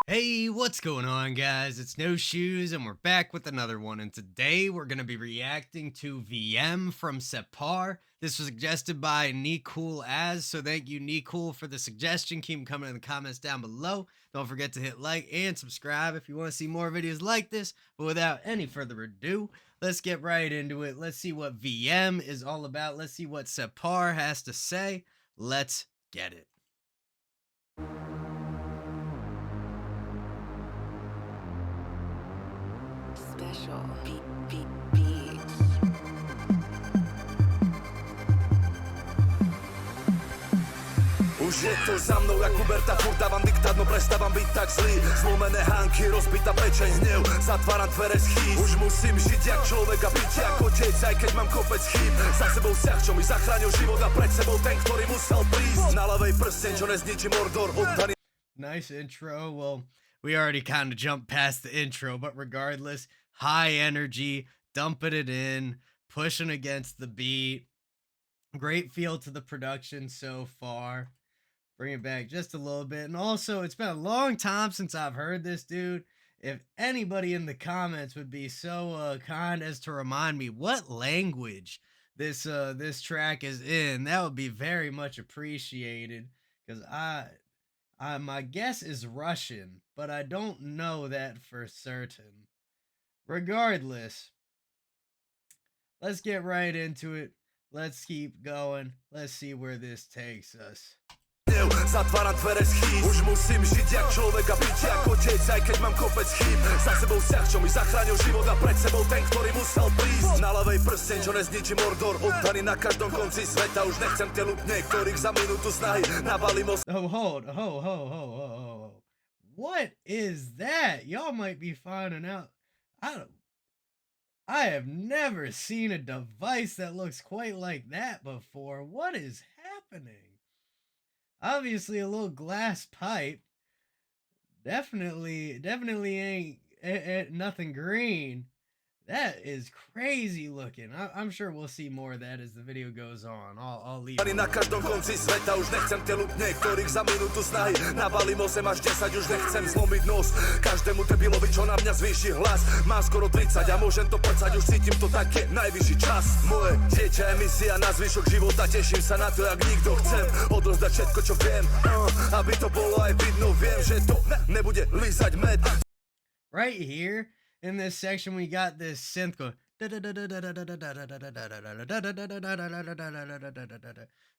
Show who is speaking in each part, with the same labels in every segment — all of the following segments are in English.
Speaker 1: Hey, what's going on, guys? It's No Shoes, and we're back with another one. And today we're going to be reacting to Viem from Separ. This was suggested by Cool As, so thank you, Cool, for the suggestion. Keep them coming in the comments down below. Don't forget to hit like and subscribe if you want to see more videos like this. But without any further ado, let's get right into it. Let's see what Viem is all about. Let's see what Separ has to say. Let's get it.
Speaker 2: Special beat.
Speaker 3: Už je to za mnou jak Huberta, furt dávam diktát, no prestávam byť tak zlý. Zlomené hánky, rozbitá pečeň, hnev, zatváram dvere schýb. Už musím žiť jak človek a byť ako otec, aj keď mám kopec chýb. Za sebou vzťah, čo mi zachránil život, a pred sebou ten, ktorý musel prísť. Na ľavej prsteň, čo nezničí Mordor, oddaný.
Speaker 1: Nice intro. Well, we already kind of jumped past the intro, but regardless, high energy, dumping it in, pushing against the beat. Great feel to the production so far. Bring it back just a little bit. And also, it's been a long time since I've heard this dude. If anybody in the comments would be so kind as to remind me what language this track is in, that would be very much appreciated. Because my guess is Russian, but I don't know that for certain. Regardless, let's get right into it. Let's keep going. Let's see where this takes us.
Speaker 3: Zatváram dvere schýb. Už musím žiť jak človek a byť ako otec, aj keď mám kopec chýb. Za sebou vzťah, čo mi zachránil život, a pred sebou ten, ktorý musel prísť. Na ľavej prsteň, čo nezničí Mordor, oddaný na každom konci sveta. Už nechcem tie lupne, ktorých za minútu snahy nabalím.
Speaker 1: Ho. What is that? Y'all might be finding out. I have never seen a device that looks quite like that before. What is happening? Obviously a little glass pipe. Definitely ain't nothing green. That is crazy looking. I'm sure we'll see more of that as the video goes on. I'll leave.
Speaker 3: Na každom konci sveta už nechcem tie lupne, ktorých za minútu snahy nabalím 8 až 10, už nechcem zlomiť nos každému debilovi, čo na mňa zvýši hlas. Má skoro 30 a môžem to prcať, už cítim to, tak je najvyšší čas. Moje dieťa je misia na zvyšok života, teším sa na to, jak nikto. Chcem odrozdať všetko, čo viem, aby to bolo aj vidno. Viem, že to nebude lízať med.
Speaker 1: Right here in this section, we got this synth going.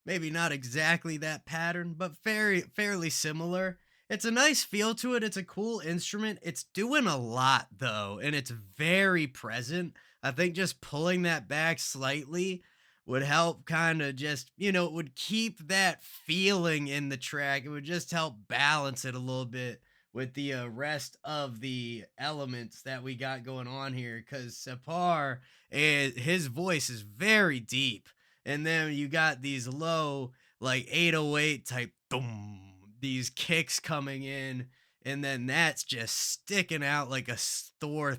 Speaker 1: Maybe not exactly that pattern, but fairly similar. It's a nice feel to it. It's a cool instrument. It's doing a lot though, and it's very present. I think just pulling that back slightly would help kind of just, it would keep that feeling in the track. It would just help balance it a little bit with the rest of the elements that we got going on here, because Separ, his voice is very deep, and then you got these low, like 808 type these kicks coming in, and then that's just sticking out like a sore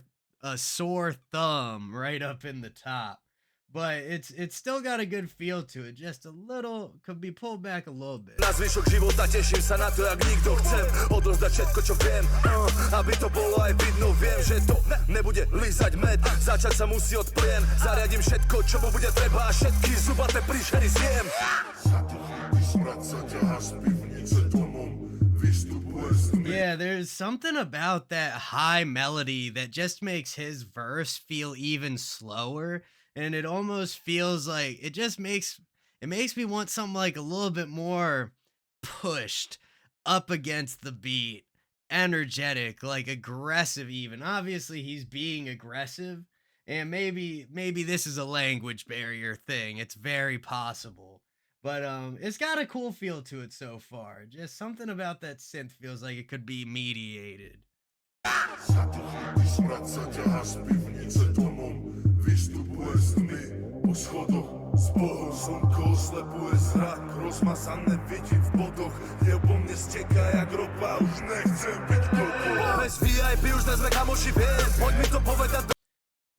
Speaker 1: thumb right up in the top. But it's still got a good feel to it. Just a little, could be pulled back a little bit.
Speaker 3: Na zvyšok života teším sa na to, jak nikto. Chcem odrozdať všetko, čo viem, aby to bolo aj vidno. Viem, že to nebude lízať med. Začať sa musí od plien. Zariadím všetko, čo mu bude treba, a všetky zubaté príšery zjem.
Speaker 1: Yeah, there's something about that high melody that just makes his verse feel even slower. And it almost feels like it makes me want something like a little bit more pushed up against the beat, energetic, like aggressive even. Obviously he's being aggressive, and maybe this is a language barrier thing. It's very possible. But it's got a cool feel to it so far. Just something about that synth feels like it could be mediated.
Speaker 3: Vystupuje z tmy po schodoch, z Bohom slnko oslepuje zrak, rozmazané vidím v bodoch, je po mne steká jak ropa, už nechcem byť kokol. Bez VIP už sme kamoši, viem, poď mi to povedať.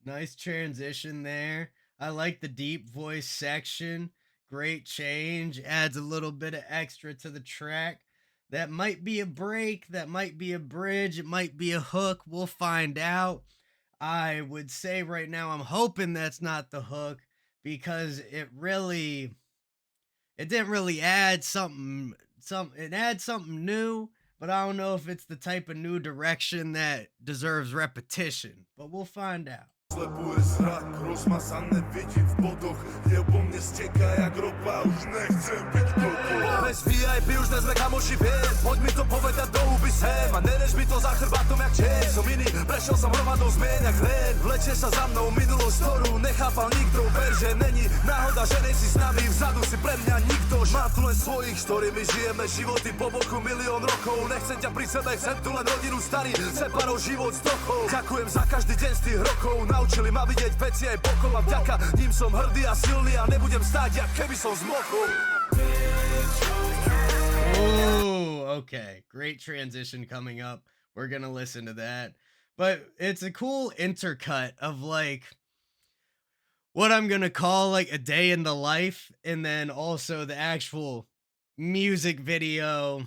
Speaker 1: Nice transition there. I like the deep voice section. Great change, adds a little bit of extra to the track. That might be a break, that might be a bridge, it might be a hook. We'll find out. I would say right now I'm hoping that's not the hook because it didn't really add something it adds something new, but I don't know if it's the type of new direction that deserves repetition, but we'll find out.
Speaker 3: Slepuje zrak, rozmazané vidím v bodoch. Je po mne steká jak ropa, už nechcem byť kokot. Bez VIP už dnes sme kamoši, viem. Poď mi to povedať do huby sem. A nereš mi to za chrbátom jak čer. Som iný, prešiel som hromadou zmien jak len. Vlečie sa za mnou minulosť, ktorú nechápal nikto. Ver, že není náhoda, že nejsi s nami. Vzadu si pre mňa nikto. Mám tu len svojich, s ktorými žijeme životy po boku milión rokov. Nechcem ťa pri sebe, chcem tu len rodinu starý. Separov život z dochov. Ďakujem za každý deň z tých rokov. Naučili ma vidieť veci aj pokol a vďaka ním som hrdý a silný a nebudem stáť, jak keby som zmokol.
Speaker 1: Ooh, okay. Great transition coming up. We're gonna listen to that. But it's a cool intercut of like what I'm gonna call like a day in the life, and then also the actual music video,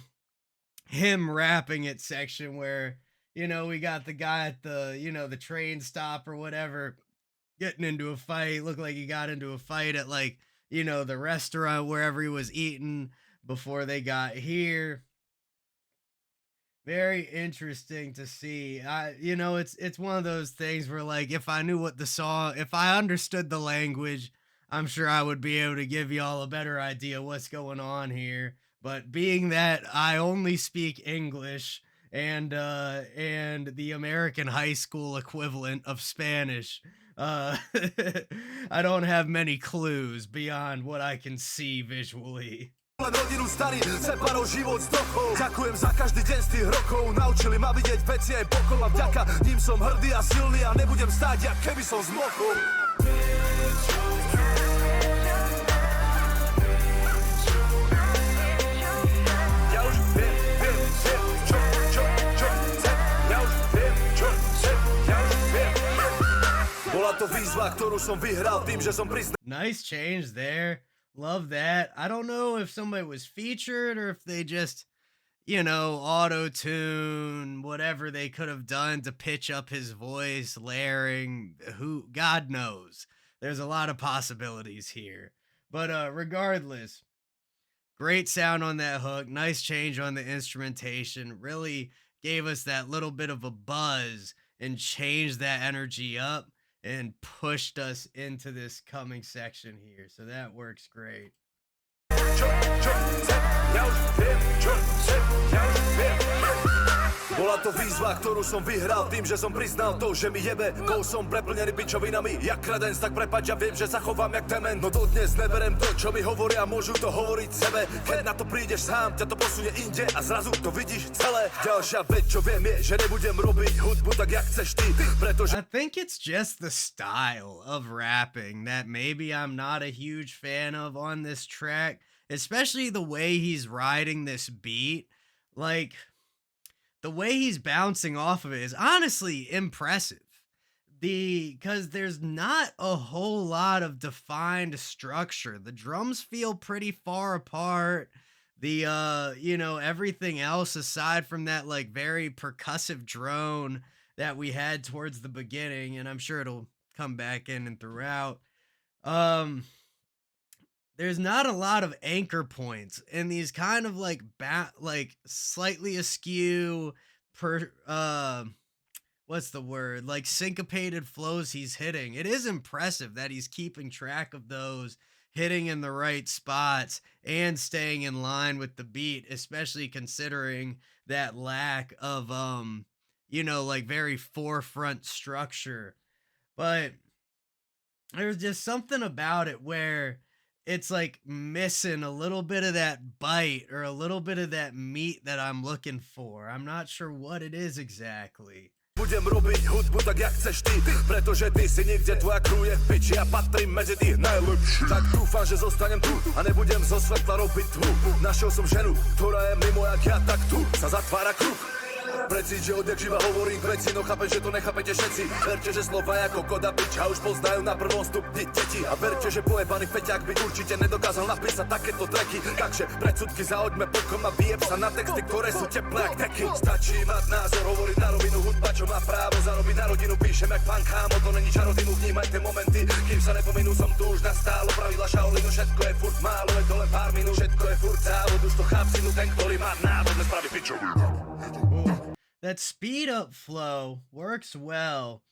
Speaker 1: him rapping it section where we got the guy at the train stop or whatever getting into a fight. Looked like he got into a fight at like, the restaurant wherever he was eating before they got here. Very interesting to see. It's one of those things where like if I knew what the song, if I understood the language, I'm sure I would be able to give y'all a better idea what's going on here. But being that I only speak English, and the American high school equivalent of Spanish. I don't have many clues beyond what I can see visually.
Speaker 3: Rodinu starý, Separov život z dochov. Ďakujem za každý deň z tých rokov. Naučili ma vidieť veci aj pokol a vďaka ním som hrdý a silný a nebudem stáť, jak keby som zmokol. Ja už viem, čo chcem. Ja už viem, čo chcem. Ja už viem. Bola to výzva, ktorú som vyhral tým, že som priznal.
Speaker 1: Nice change there. Love that. I don't know if somebody was featured or if they just, auto-tune, whatever they could have done to pitch up his voice, layering, God knows. There's a lot of possibilities here. But regardless, great sound on that hook. Nice change on the instrumentation. Really gave us that little bit of a buzz and changed that energy up and pushed us into this coming section here. So that works great.
Speaker 3: Bola to výzva, ktorú som vyhral tým, že som priznal to, že mi jebe. Bol som preplnený pičovinami, jak kredenc, tak prepáč, ja viem, že sa chovám jak dement. No dodnes neberem to, čo mi hovoria, môžu to hovoriť sebe. Keď na to prídeš sám, ťa to posunie inde a zrazu to vidíš celé. Ďalšia vec, čo viem je, že nebudem robiť hudbu tak, jak chceš ty, pretože...
Speaker 1: I think it's just the style of rapping that maybe I'm not a huge fan of on this track, especially the way he's riding this beat. Like, the way he's bouncing off of it is honestly impressive. Because there's not a whole lot of defined structure. The drums feel pretty far apart. The everything else aside from that like very percussive drone that we had towards the beginning, and I'm sure it'll come back in and throughout. There's not a lot of anchor points in these kind of like slightly askew what's the word? Like syncopated flows he's hitting. It is impressive that he's keeping track of those, hitting in the right spots and staying in line with the beat, especially considering that lack of like very forefront structure. But there's just something about it where it's like missing a little bit of that bite or a little bit of that meat that I'm looking for. I'm not sure what it is exactly.
Speaker 3: Budem robiť hudbu tak, jak chceš ty, pretože ty si niekde, tvoja crew je v piči, ja patrím medzi tých najlepších. Tak dúfam, že zostanem tu a nebudem zo svetla robiť tmu. Našiel som ženu, ktorá je mimo jak ja, tak tu sa zatvára kruh. Precíť, že odjak živa hovorím k veci, no chápem, že to nechápete všetci. Verte, že slova ako koda piča už poznajú na prvom stupni deti. A verte, že pojebaný feťák by určite nedokázal napísať takéto tracky. Takže predsudky zahoďme bokom a vyjeb sa na texty, ktoré sú teplé jak teky. Stačí mať názor, hovoriť na rovinu, hudba, čo má právo zarobiť na rodinu. Píšem jak pán kámo, to není čarodinu, vnímajte momenty, kým sa nepominú, som tu už nastálo. Pravidla Shaolinu, všetko je furt málo, je to len pár minút, všetko je furt závod, už to chápsinu, ten, ktorý má návod, nespraví pičovinu.
Speaker 1: That speed up flow works well.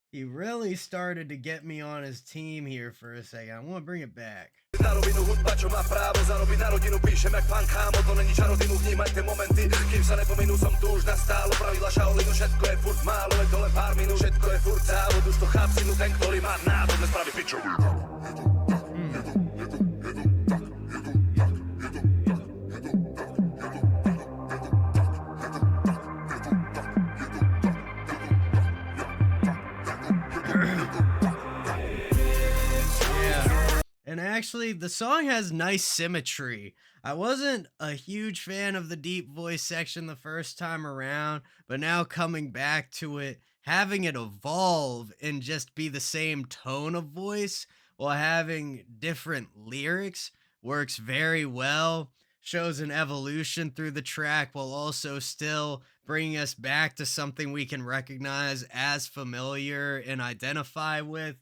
Speaker 1: He really started to get me on his team here for a second. I want to bring it back.
Speaker 3: Na rovinu hudba, čo má právo zarobiť na rodinu. Píšem jak pán kámo, to není čarodinu, vnímajte momenty, kým sa nepominú, som tu už nastálo. Pravidla Shaolinu, všetko je furt málo, je to len pár minút, všetko je furt závod, už to chápsinu, ten, ktorý má návod, nespraví pičovinu.
Speaker 1: And actually, the song has nice symmetry. I wasn't a huge fan of the deep voice section the first time around, but now coming back to it, having it evolve and just be the same tone of voice while having different lyrics works very well. Shows an evolution through the track while also still bringing us back to something we can recognize as familiar and identify with,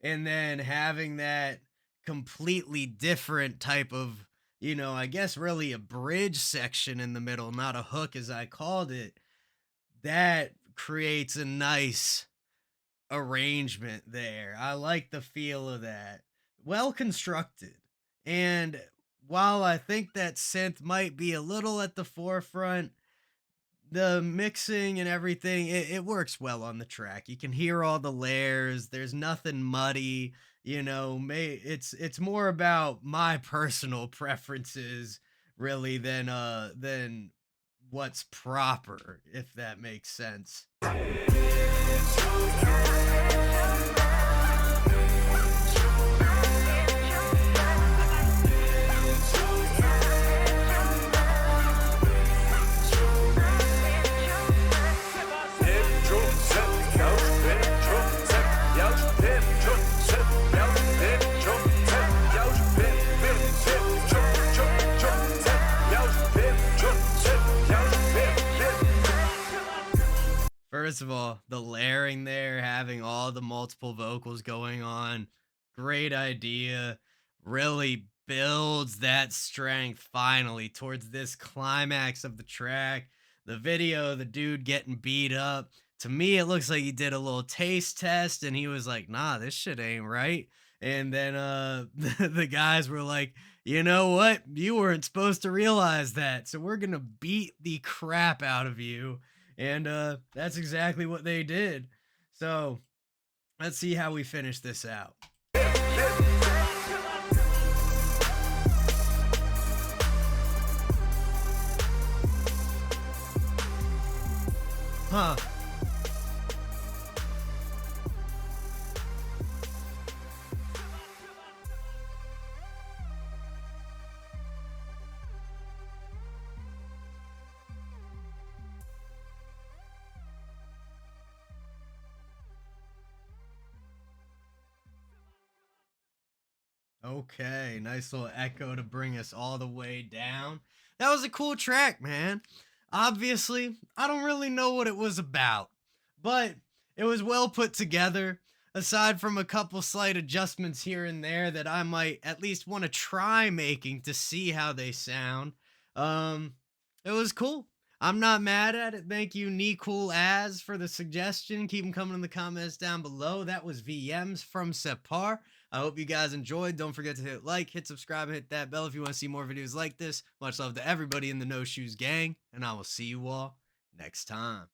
Speaker 1: and then having that completely different type of, I guess really a bridge section in the middle, not a hook as I called it, that creates a nice arrangement there. I like the feel of that. Well constructed. And while I think that synth might be a little at the forefront, the mixing and everything, it works well on the track. You can hear all the layers. There's nothing muddy. It's more about my personal preferences really than what's proper, if that makes sense. First of all, the layering there, having all the multiple vocals going on, great idea. Really builds that strength finally towards this climax of the track. The video, the dude getting beat up. To me, it looks like he did a little taste test and he was like, nah, this shit ain't right. And then the guys were like, you know what? You weren't supposed to realize that. So we're going to beat the crap out of you. And that's exactly what they did. So let's see how we finish this out. Huh. Okay, nice little echo to bring us all the way down. That was a cool track, man. Obviously, I don't really know what it was about, but it was well put together. Aside from a couple slight adjustments here and there that I might at least want to try making to see how they sound. It was cool. I'm not mad at it. Thank you, Cool As, for the suggestion. Keep them coming in the comments down below. That was VMs from Separ. I hope you guys enjoyed. Don't forget to hit like, hit subscribe, and hit that bell if you want to see more videos like this. Much love to everybody in the No Shoes gang, and I will see you all next time.